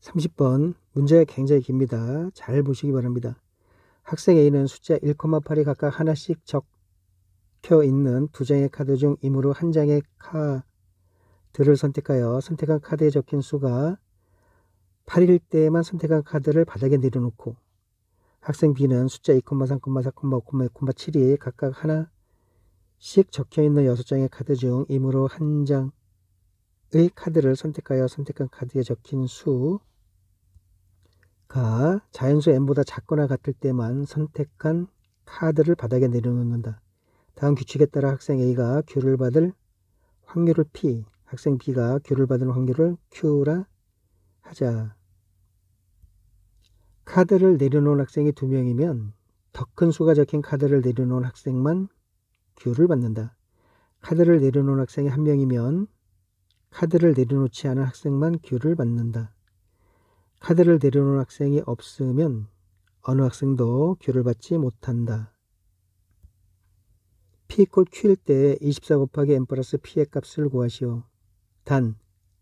30번 문제가 굉장히 깁니다. 잘 보시기 바랍니다. 학생 A는 숫자 1,8이 각각 하나씩 적혀 있는 두 장의 카드 중 임으로 한 장의 카드를 선택하여 선택한 카드에 적힌 수가 8일 때에만 선택한 카드를 바닥에 내려놓고 학생 B는 숫자 2,3, 4, 5, 6,7이 각각 하나씩 적혀 있는 6장의 카드 중 임으로 한 장의 카드를 선택하여 선택한 카드에 적힌 수가 자연수 n보다 작거나 같을 때만 선택한 카드를 바닥에 내려놓는다. 다음 규칙에 따라 학생 A가 Q를 받을 확률을 P, 학생 B가 Q를 받을 확률을 Q라 하자. 카드를 내려놓은 학생이 2명이면 더 큰 수가 적힌 카드를 내려놓은 학생만 Q를 받는다. 카드를 내려놓은 학생이 1명이면 카드를 내려놓지 않은 학생만 Q를 받는다. 카드를 내려놓은 학생이 없으면 어느 학생도 Q를 받지 못한다. P = Q일 때 24 곱하기 n 플러스 P의 값을 구하시오. 단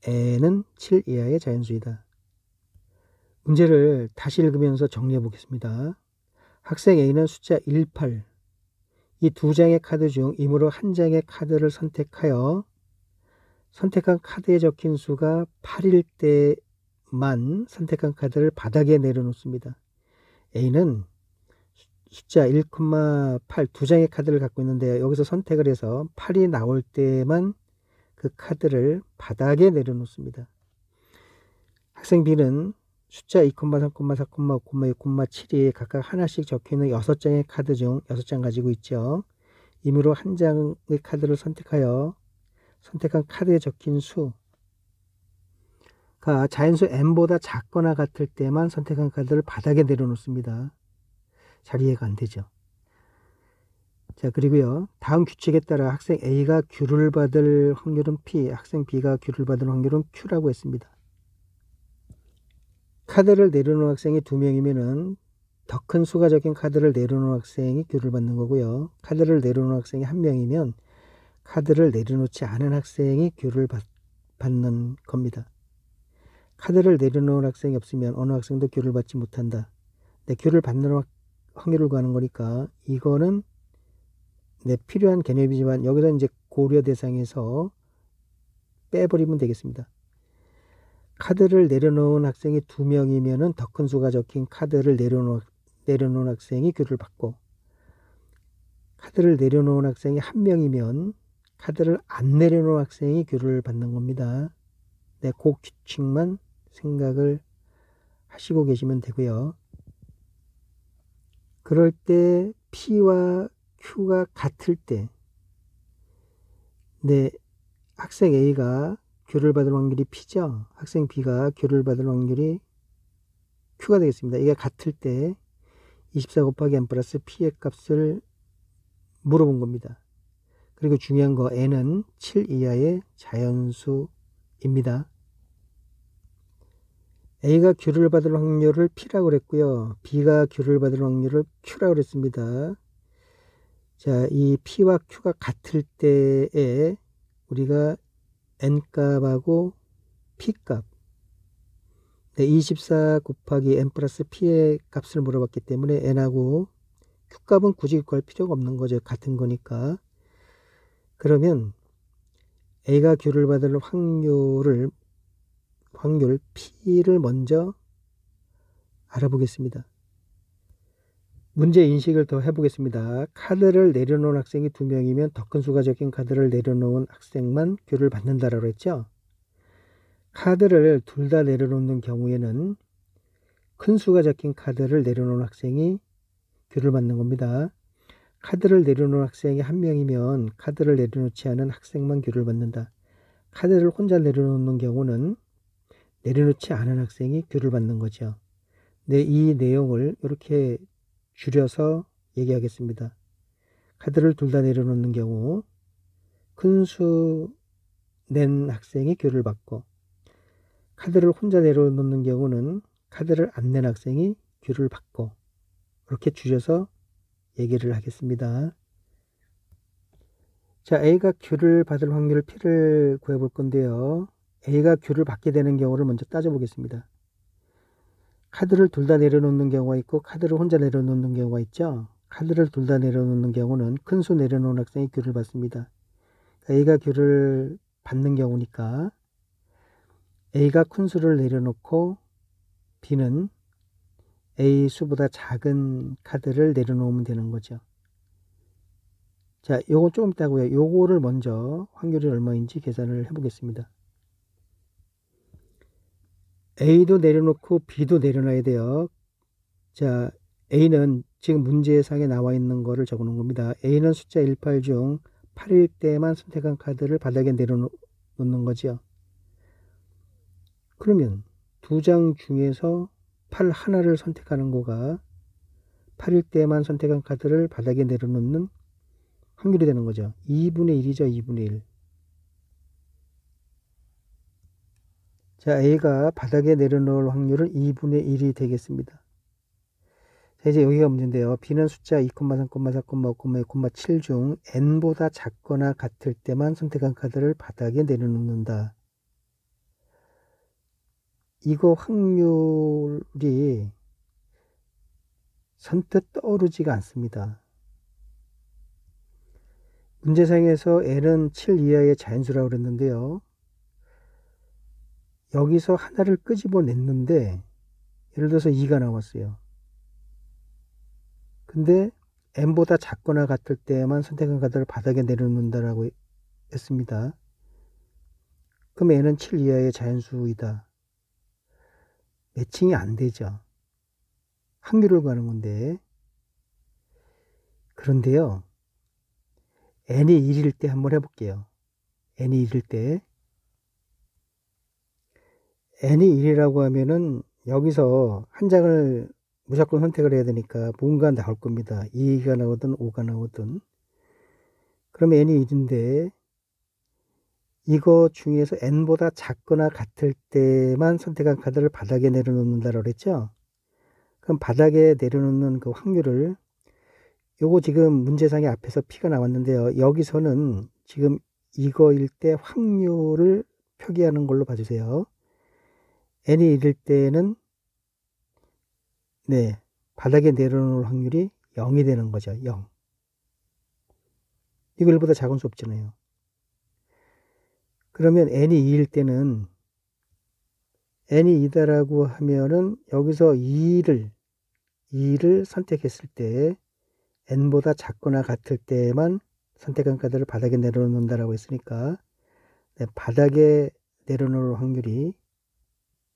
n은 7 이하의 자연수이다. 문제를 다시 읽으면서 정리해 보겠습니다. 학생 A는 숫자 18, 이 두 장의 카드 중 임으로 한 장의 카드를 선택하여 선택한 카드에 적힌 수가 8일 때만 선택한 카드를 바닥에 내려놓습니다. A는 숫자 1,8 두 장의 카드를 갖고 있는데 여기서 선택을 해서 8이 나올 때만 그 카드를 바닥에 내려놓습니다. 학생 B는 숫자 2,3, 4, 5, 6,7이 각각 하나씩 적혀있는 6장의 카드 중 6장 가지고 있죠. 임으로 한 장의 카드를 선택하여 선택한 카드에 적힌 수가 자연수 n보다 작거나 같을 때만 선택한 카드를 바닥에 내려놓습니다. 잘 이해가 안 되죠. 자, 그리고요. 다음 규칙에 따라 학생 A가 Q를 받을 확률은 P, 학생 B가 Q를 받을 확률은 Q라고 했습니다. 카드를 내려놓은 학생이 2명이면은 더 큰 수가 적힌 카드를 내려놓은 학생이 Q를 받는 거고요. 카드를 내려놓은 학생이 1명이면 카드를 내려놓지 않은 학생이 Q를 받는 겁니다. 카드를 내려놓은 학생이 없으면 어느 학생도 Q를 받지 못한다. Q를 받는 확률을 구하는 거니까 이거는 필요한 개념이지만 여기서 이제 고려 대상에서 빼버리면 되겠습니다. 카드를 내려놓은 학생이 2명이면 더 큰 수가 적힌 카드를 내려놓은 학생이 Q를 받고, 카드를 내려놓은 학생이 1명이면 카드를 안 내려놓은 학생이 Q를 받는 겁니다. 그 규칙만 생각을 하시고 계시면 되고요. 그럴 때 P와 Q가 같을 때 학생 A가 Q를 받을 확률이 P죠. 학생 B가 Q를 받을 확률이 Q가 되겠습니다. 이게 같을 때 24 곱하기 n 플러스 P의 값을 물어본 겁니다. 그리고 중요한 거 n은 7 이하의 자연수입니다. A가 Q를 받을 확률을 P라고 그랬고요. B가 Q를 받을 확률을 Q라고 그랬습니다. 자, 이 P와 Q가 같을 때에 우리가 n값하고 P값 24 곱하기 n 플러스 P의 값을 물어봤기 때문에 n하고 Q값은 굳이 구할 필요가 없는 거죠. 같은 거니까. 그러면 A가 Q를 받을 확률 P를 먼저 알아보겠습니다. 문제 인식을 더 해보겠습니다. 카드를 내려놓은 학생이 2명이면 더 큰 수가 적힌 카드를 내려놓은 학생만 Q를 받는다라고 했죠. 카드를 둘 다 내려놓는 경우에는 큰 수가 적힌 카드를 내려놓은 학생이 Q를 받는 겁니다. 카드를 내려놓은 학생이 1명이면 카드를 내려놓지 않은 학생만 Q를 받는다. 카드를 혼자 내려놓는 경우는 내려놓지 않은 학생이 Q를 받는 거죠. 이 내용을 이렇게 줄여서 얘기하겠습니다. 카드를 둘 다 내려놓는 경우 큰 수 낸 학생이 Q를 받고, 카드를 혼자 내려놓는 경우는 카드를 안 낸 학생이 Q를 받고, 이렇게 줄여서 얘기를 하겠습니다. 자, A가 Q를 받을 확률 P를 구해볼 건데요. A가 Q를 받게 되는 경우를 먼저 따져보겠습니다. 카드를 둘 다 내려놓는 경우가 있고 카드를 혼자 내려놓는 경우가 있죠. 카드를 둘 다 내려놓는 경우는 큰 수 내려놓은 학생이 귤을 받습니다. A가 귤을 받는 경우니까 A가 큰 수를 내려놓고 B는 A 수보다 작은 카드를 내려놓으면 되는 거죠. 자, 요거 조금 있다고요. 요거를 먼저 확률이 얼마인지 계산을 해보겠습니다. A도 내려놓고 B도 내려놔야 돼요. 자, A는 지금 문제상에 나와 있는 거를 적어 놓은 겁니다. A는 숫자 18 중 8일 때만 선택한 카드를 바닥에 내려놓는 거죠. 그러면 두 장 중에서 8 하나를 선택하는 거가 8일 때만 선택한 카드를 바닥에 내려놓는 확률이 되는 거죠. 2분의 1이죠. 2분의 1. 자, A가 바닥에 내려놓을 확률은 2분의 1이 되겠습니다. 자, 이제 여기가 문제인데요. B는 숫자 2, 3, 4, 5, 7 중 n보다 작거나 같을 때만 선택한 카드를 바닥에 내려놓는다. 이거 확률이 선뜻 떠오르지가 않습니다. 문제상에서 n은 7 이하의 자연수라고 그랬는데요. 여기서 하나를 끄집어냈는데 예를 들어서 2가 나왔어요. 근데 n보다 작거나 같을 때만 선택한 카드를 바닥에 내려놓는다라고 했습니다. 그럼 n은 7 이하의 자연수이다. 매칭이 안 되죠. 확률을 구하는 건데. 그런데요. n이 1일 때 한번 해볼게요. n이 1일 때. n이 1이라고 하면은 여기서 한 장을 무조건 선택을 해야 되니까 뭔가 나올 겁니다. 2가 나오든 5가 나오든. 그럼 n이 1인데 이거 중에서 n보다 작거나 같을 때만 선택한 카드를 바닥에 내려놓는다라고 그랬죠. 그럼 바닥에 내려놓는 그 확률을 요거 지금 문제상의 앞에서 P가 나왔는데요. 여기서는 지금 이거일 때 확률을 표기하는 걸로 봐주세요. n이 1일 때는 네, 바닥에 내려놓을 확률이 0이 되는 거죠. 0. 이거 1보다 작은 수 없잖아요. 그러면 n이 2일 때는 n이 2다라고 하면은 여기서 2를 선택했을 때 n보다 작거나 같을 때만 선택한 카드를 바닥에 내려놓는다라고 했으니까 네, 바닥에 내려놓을 확률이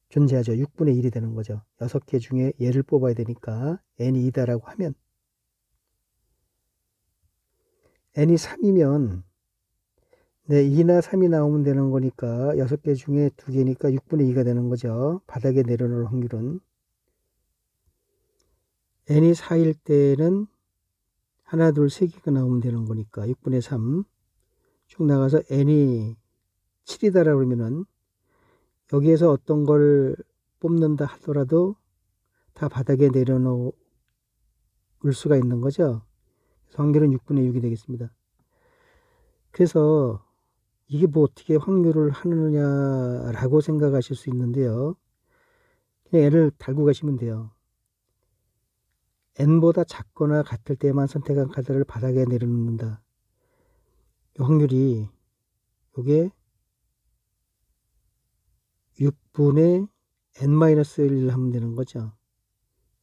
존재하죠. 6분의 1이 되는 거죠. 6개 중에 얘를 뽑아야 되니까 n이 2다라고 하면 n이 3이면 네, 2나 3이 나오면 되는 거니까 6개 중에 2개니까 6분의 2가 되는 거죠. 바닥에 내려놓을 확률은 n이 4일 때는 하나, 둘, 3개가 나오면 되는 거니까 6분의 3 쭉 나가서 n이 7이다라고 그러면은 여기에서 어떤 걸 뽑는다 하더라도 다 바닥에 내려놓을 수가 있는 거죠. 확률은 6분의 6이 되겠습니다. 그래서 이게 뭐 어떻게 확률을 하느냐라고 생각하실 수 있는데요. 그냥 n을 달고 가시면 돼요. n보다 작거나 같을 때만 선택한 카드를 바닥에 내려놓는다. 이 확률이 요게 6분의 n-1 하면 되는 거죠.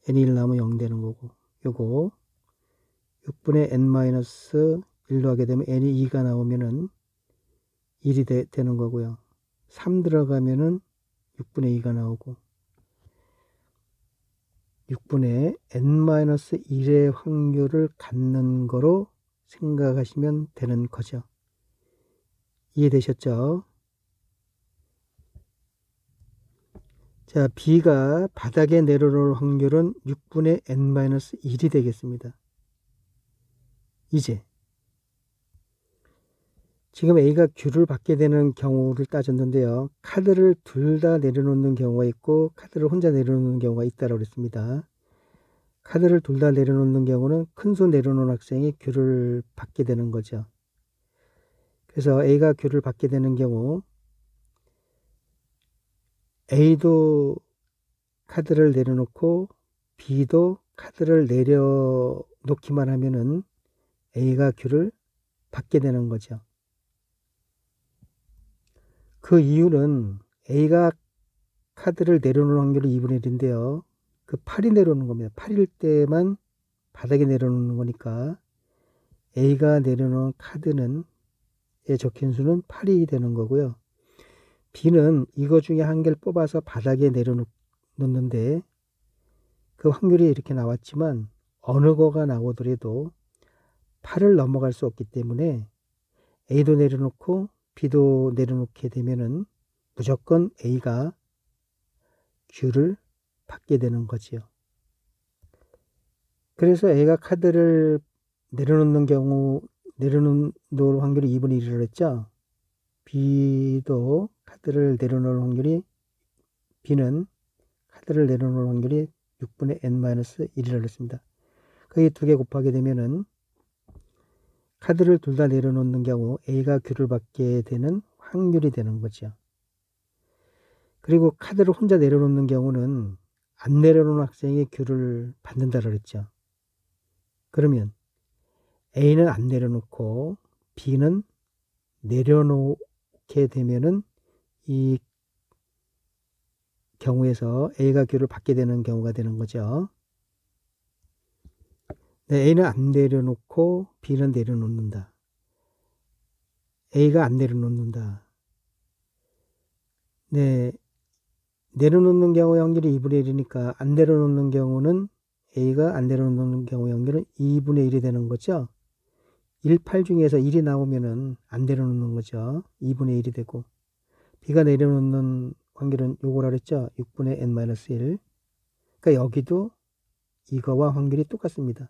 n이 1 나오면 0 되는 거고 요거 6분의 n-1로 하게 되면 n이 2가 나오면은 1이 되는 거고요. 3 들어가면은 6분의 2가 나오고 6분의 n-1의 확률을 갖는 거로 생각하시면 되는 거죠. 이해되셨죠? 자, B가 바닥에 내려놓을 확률은 6분의 n-1이 되겠습니다. 이제 지금 A가 귤을 받게 되는 경우를 따졌는데요. 카드를 둘 다 내려놓는 경우가 있고 카드를 혼자 내려놓는 경우가 있다고 했습니다. 카드를 둘 다 내려놓는 경우는 큰 수 내려놓은 학생이 귤을 받게 되는 거죠. 그래서 A가 귤을 받게 되는 경우 A도 카드를 내려놓고 B도 카드를 내려놓기만 하면은 A가 Q를 받게 되는 거죠. 그 이유는 A가 카드를 내려놓는 확률이 2분의 1인데요. 그 8이 내려오는 겁니다. 8일 때만 바닥에 내려놓는 거니까 A가 내려놓은 카드는 적힌 수는 8이 되는 거고요. B는 이거 중에 한 개를 뽑아서 바닥에 내려놓는데 그 확률이 이렇게 나왔지만 어느 거가 나오더라도 8을 넘어갈 수 없기 때문에 A도 내려놓고 B도 내려놓게 되면은 무조건 A가 Q를 받게 되는 거지요. 그래서 A가 카드를 내려놓는 확률이 2분의 1이라고 했죠. B도 카드를 내려놓을 확률이, B는 카드를 내려놓을 확률이 6분의 n-1이라고 했습니다. 그 두 개 곱하게 되면은 카드를 둘 다 내려놓는 경우 A가 Q를 받게 되는 확률이 되는 거죠. 그리고 카드를 혼자 내려놓는 경우는 안 내려놓은 학생이 Q를 받는다고 그랬죠. 그러면 A는 안 내려놓고 B는 내려놓게 되면은 이 경우에서 A가 Q를 받게 되는 경우가 되는 거죠. 네, A는 안 내려놓고 B는 내려놓는다. A가 안 내려놓는다. 네, 내려놓는 경우의 확률이 2분의 1이니까 안 내려놓는 경우는 A가 안 내려놓는 경우의 확률은 2분의 1이 되는 거죠. 1, 8 중에서 1이 나오면은 안 내려놓는 거죠. 2분의 1이 되고 B가 내려놓는 확률은 요거라 그랬죠. 6분의 n-1. 그러니까 여기도 이거와 확률이 똑같습니다.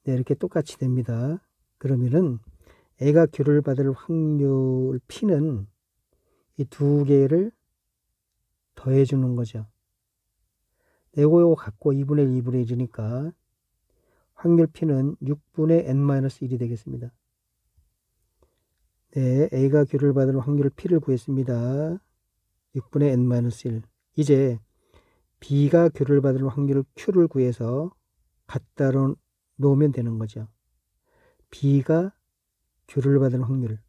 네, 이렇게 똑같이 됩니다. 그러면은 A가 Q를 받을 확률 P는 이 두 개를 더해 주는 거죠. 요거 갖고 2분의 2분의 1이니까 확률 P는 6분의 n-1이 되겠습니다. 네, A가 Q를 받을 확률 P를 구했습니다. 6분의 n-1. 이제 B가 Q를 받을 확률 Q를 구해서 갖다 놓으면 되는 거죠. B가 Q를 받을 확률.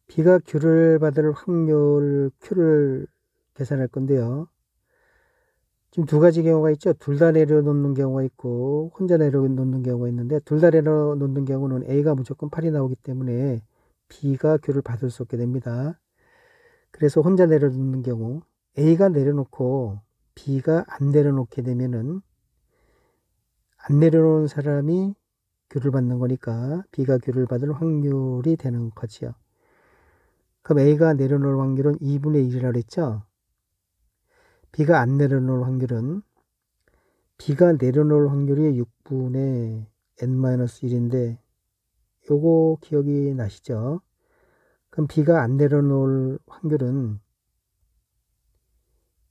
B가 Q를 받을 확률 Q를 계산할 건데요. 지금 두 가지 경우가 있죠. 둘 다 내려놓는 경우가 있고 혼자 내려놓는 경우가 있는데 둘 다 내려놓는 경우는 A가 무조건 8이 나오기 때문에 B가 Q를 받을 수 없게 됩니다. 그래서 혼자 내려놓는 경우 A가 내려놓고 B가 안 내려놓게 되면은 안 내려놓은 사람이 Q를 받는 거니까 B가 Q를 받을 확률이 되는 거지요. 그럼 A가 내려놓을 확률은 2분의 1이라고 했죠. B가 안 내려놓을 확률은 B가 내려놓을 확률이 6분의 n-1인데 요거 기억이 나시죠? 그럼 B가 안 내려놓을 확률은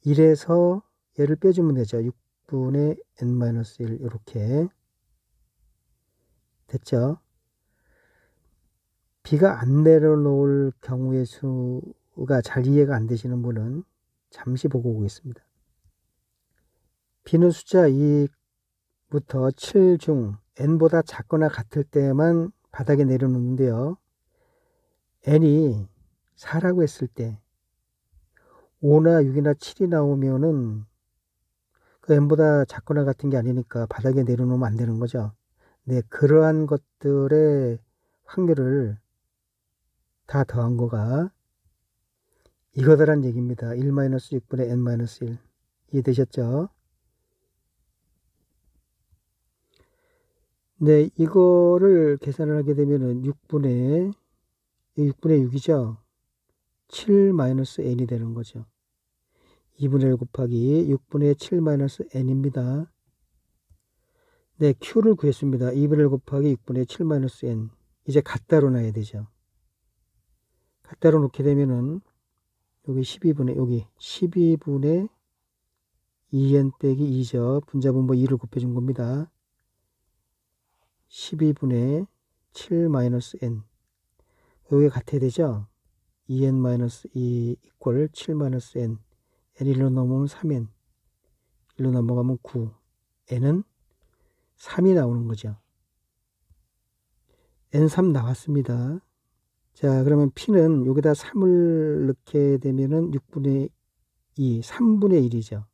1에서 얘를 빼주면 되죠. 6분의 n-1 이렇게 됐죠. B가 안 내려놓을 경우의 수가 잘 이해가 안 되시는 분은 잠시 보고 오겠습니다. B는 숫자 2부터 7 중 n보다 작거나 같을 때만 바닥에 내려놓는데요. n이 4라고 했을 때 5나 6이나 7이 나오면은 그 n보다 작거나 같은 게 아니니까 바닥에 내려놓으면 안 되는 거죠. 네, 그러한 것들의 확률을 다 더한 거가 이거다란 얘기입니다. 1-6분의 n-1. 이해되셨죠? 네, 이거를 계산을 하게 되면은 6분의 6이죠. 7-n이 되는 거죠. 2분의 1 곱하기 6분의 7-n입니다. 네, Q를 구했습니다. 2분의 1 곱하기 6분의 7-n. 이제 갖다로 놔야 되죠. 갖다로 놓게 되면은 여기 12분의 2n 빼기 2죠. 분자분모 2를 곱해준 겁니다. 12분의 7-n. 여기 같아야 되죠. 2n-2 이퀄 7-n. n 1로 넘어오면 3n, 1로 넘어가면 9, n은 3이 나오는 거죠. n3 나왔습니다. 자, 그러면 p는 여기다 3을 넣게 되면은 6분의 2, 3분의 1이죠.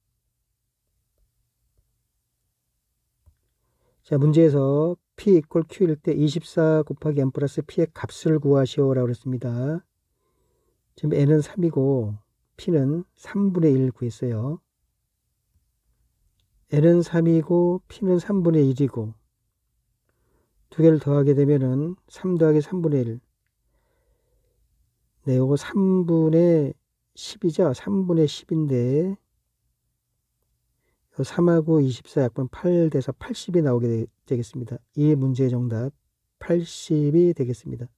자, 문제에서 p equal q일 때 24 곱하기 n 플러스 p의 값을 구하시오라고 그랬습니다. 지금 n은 3이고 p는 3분의 1 구했어요. n은 3이고 p는 3분의 1이고 두 개를 더하게 되면은 3 더하기 3분의 1. 네, 요거 3분의 10이죠. 3분의 10인데 3하고 24 약분 8 돼서 80이 나오게 되겠습니다. 이 문제의 정답 80이 되겠습니다.